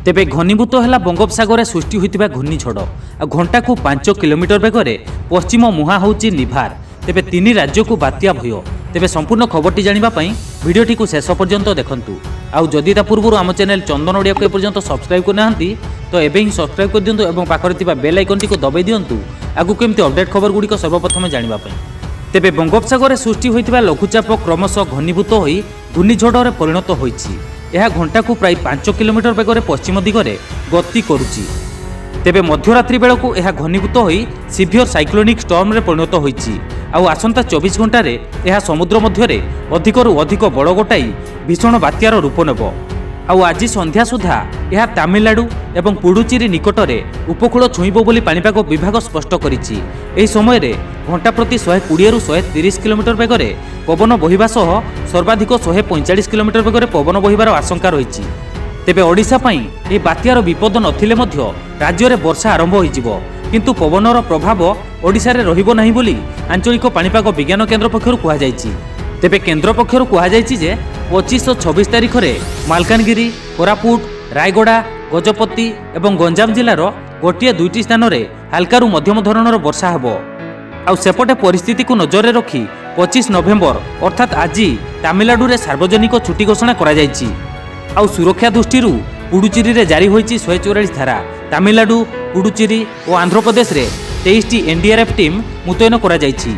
तेबे घनीभूत है बंगोपसागर सृष्टि होता घूर्णिझड़ घंटा को 5 किलोमीटर बेगर पश्चिम मुहां होची निभार। तेबे 3 राज्य को बात्या भय। तेबे संपूर्ण खबरटी जानापी भिडियोटी को शेष पर्यंत देखंतु। आउ जदि ता पूर्व आम चैनल चंदन ओडिया को एपर्यंत सब्सक्राइब करना तो एबे ही सब्सक्राइब कर दियंतु एवं पाखरे थिबा बेल आइकन टी को दबाई दियंतु आगु केमती अपडेट खबर गुडी को सर्वप्रथम जानापी। तेबे बंगोपसागर सृष्टि होता लघुचाप क्रमशः घनीभूत हो घूर्णिझड़ परिणत होइछि। यह घंटा को प्राय 5 किलोमीटर बेगर पश्चिम दिगरे गति करुछि। तेबे मध्यरात्रि बेलू यह घनीभूत हो सीवियर साइक्लोनिक स्टॉर्म रे परिणत होइछि। आउ आसंता 24 घंटे यह समुद्र मध्य अधिकरू अधिक बड़ गोटाई भीषण बात्यार रूप नेब। आउ आज संध्या सुधा यह तमिलनाडु एवं पुडुचेरी निकटरे उपकूल छुईब बोली पाणीपाग विभाग स्पष्ट करिछि। एही समय रे घंटा प्रति 120 रु 130 किलोमीटर बेगरे पवन बहिबा सह सर्वाधिक 145 किलोमीटर बेगरे पवन बहिबार आशंका रहिछि। तेबे ओडिशा पई एही बात्यार विपद नथिले मध्य राज्य रे वर्षा आरंभ होइजिबो, किंतु पवनर प्रभाव ओडिशा रे रहिबो नाही बोली आंचलिक पाणीपाग विज्ञान केन्द्र पक्षरु कुहा जायछि। तेबे केन्द्र पक्षरु कुहा जायछि जे 25 और 26 तारिख में मालकानगिरी, कोरापुट, रायगड़ा, गजपति एवं गंजाम जिलार गोटे 2टी स्थान में हल्कारु मध्यम धरणर वर्षा हेबो। आउ सेपटे परिस्थिति को नजर रखी 25 नवेम्बर अर्थात आज तमिलनाडु रे सार्वजनिक छुट्टी घोषणा करा जायछि। आउ सुरक्षा दृष्टि पुडुचेरी रे जारी होइछि 144 धारा। तमिलनाडु, पुडुचेरी और आंध्र प्रदेश रे 23टी एनडीआरएफ टीम मुतयन करा जायछि।